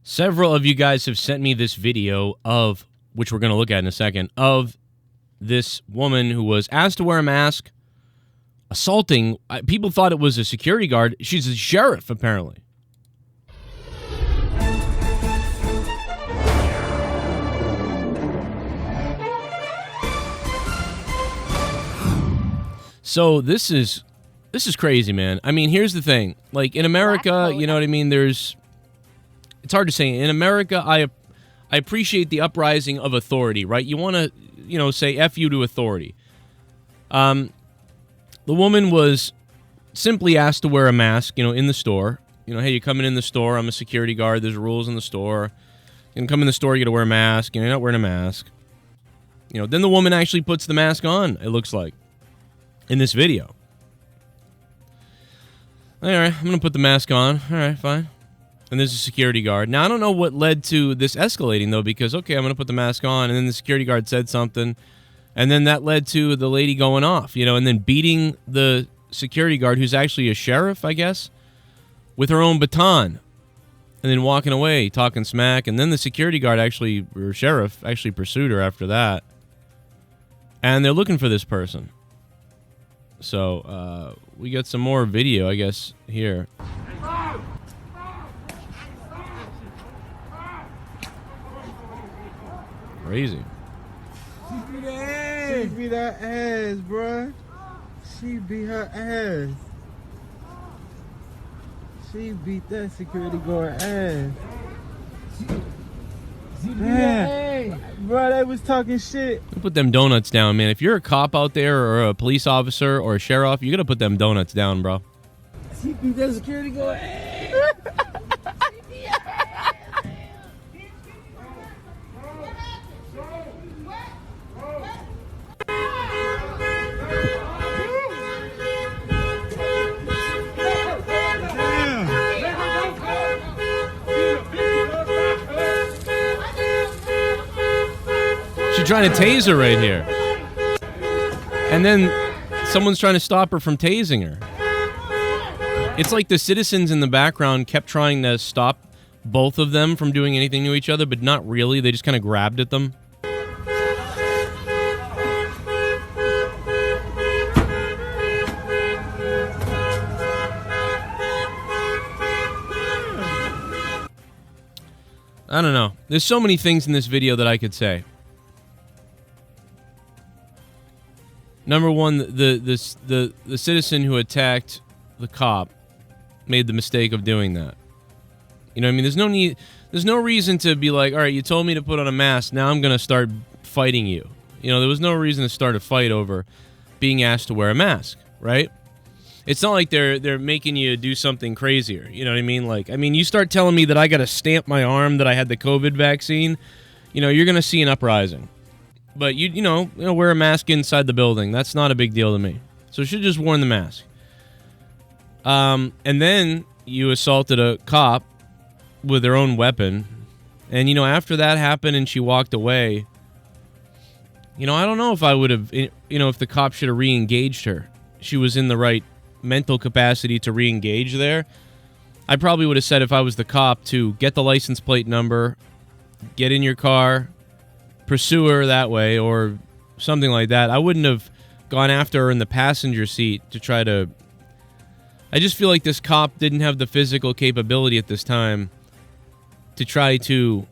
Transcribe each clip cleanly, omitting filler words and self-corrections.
Several of you guys have sent me this video of, which we're going to look at in a second, of this woman who was asked to wear a mask, assaulting. People thought it was a security guard. She's a sheriff, apparently. So this is crazy, man. I mean, here's the thing. Like, in America, you know what I mean, it's hard to say. In America, I appreciate the uprising of authority, right? You want to, say F you to authority. The woman was simply asked to wear a mask, in the store. Hey, you're coming in the store. I'm a security guard. There's rules in the store. You can come in the store, you got to wear a mask. You're not wearing a mask. Then the woman actually puts the mask on, it looks like, in this video. All right, I'm going to put the mask on. All right, fine. And there's a security guard. Now, I don't know what led to this escalating, though, because, okay, I'm going to put the mask on, and then the security guard said something, and then that led to the lady going off, and then beating the security guard, who's actually a sheriff, I guess, with her own baton, and then walking away, talking smack, and then the security guard or sheriff, actually pursued her after that, and they're looking for this person. So, we got some more video, I guess, here. Crazy. She beat her ass, bruh. She beat her ass. She beat that security guard ass. Man, bro, they was talking shit. Put them donuts down, man. If you're a cop out there or a police officer or a sheriff, you gotta put them donuts down, bro. She beat that security guard ass. She's trying to tase her right here. And then someone's trying to stop her from tasing her. It's like the citizens in the background kept trying to stop both of them from doing anything to each other, but not really. They just kind of grabbed at them. I don't know. There's so many things in this video that I could say. Number one, the citizen who attacked the cop made the mistake of doing that. You know what I mean? There's no reason to be like, all right, you told me to put on a mask, now I'm going to start fighting you. There was no reason to start a fight over being asked to wear a mask, right? It's not like they're making you do something crazier. You know what I mean? Like, you start telling me that I got to stamp my arm that I had the COVID vaccine, you're going to see an uprising. But you wear a mask inside the building. That's not a big deal to me. So you should have just worn the mask. And then you assaulted a cop with their own weapon. And, after that happened and she walked away, I don't know if I would have, if the cop should have re-engaged her. She was in the right mental capacity to re-engage there. I probably would have said, if I was the cop, to get the license plate number, get in your car, pursue her that way, or something like that. I wouldn't have gone after her in the passenger seat to try to... I just feel like this cop didn't have the physical capability at this time to try to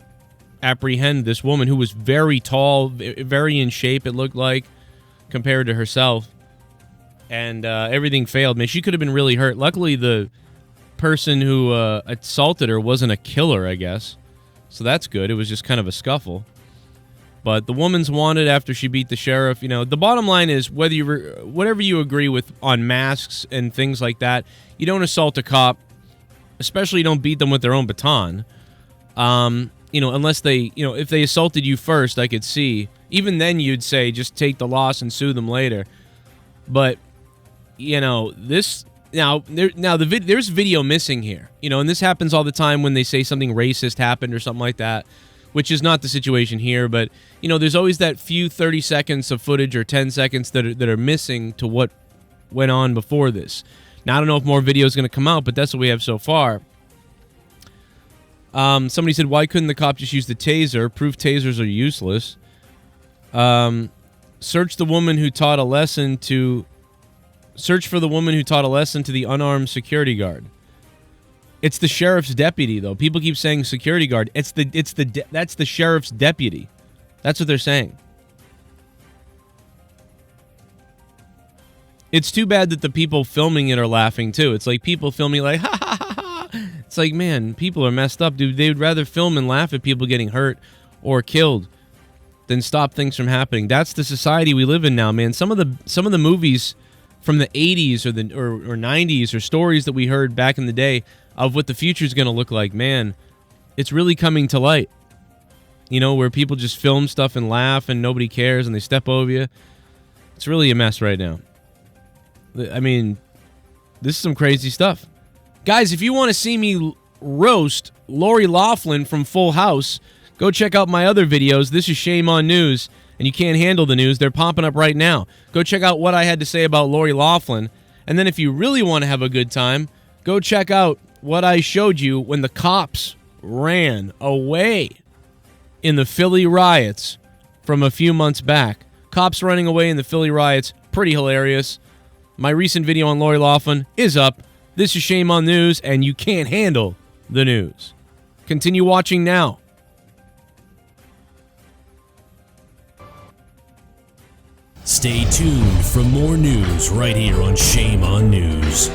apprehend this woman who was very tall, very in shape, it looked like, compared to herself. And everything failed. Man, she could have been really hurt. Luckily, the person who assaulted her wasn't a killer, I guess. So that's good. It was just kind of a scuffle. But the woman's wanted after she beat the sheriff. The bottom line is, whatever you agree with on masks and things like that, you don't assault a cop, especially you don't beat them with their own baton. Unless they, if they assaulted you first, I could see. Even then, you'd say just take the loss and sue them later. But there's video missing here. And this happens all the time when they say something racist happened or something like that, which is not the situation here. But there's always that few 30 seconds of footage or 10 seconds that are missing to what went on before this. Now, I don't know if more video is going to come out, but that's what we have so far. Somebody said, why couldn't the cop just use the taser? Proof tasers are useless. Search for the woman who taught a lesson to the unarmed security guard. It's the sheriff's deputy, though. People keep saying security guard. That's the sheriff's deputy. That's what they're saying. It's too bad that the people filming it are laughing, too. It's like people filming like, ha, ha, ha, ha. It's like, man, people are messed up, dude. They would rather film and laugh at people getting hurt or killed than stop things from happening. That's the society we live in now, man. Some of the movies from the 80s or 90s or stories that we heard back in the day of what the future is going to look like, man, it's really coming to light. You know, where people just film stuff and laugh and nobody cares and they step over you. It's really a mess right now. I mean, this is some crazy stuff. Guys, if you want to see me roast Lori Loughlin from Full House, go check out my other videos. This is Shame on News, and you can't handle the news. They're popping up right now. Go check out what I had to say about Lori Loughlin. And then if you really want to have a good time, go check out what I showed you when the cops ran away in the Philly riots from a few months back. Cops running away in the Philly riots, pretty hilarious. My recent video on Lori Loughlin is up. This is Shame on News, and you can't handle the news. Continue watching now. Stay tuned for more news right here on Shame on News.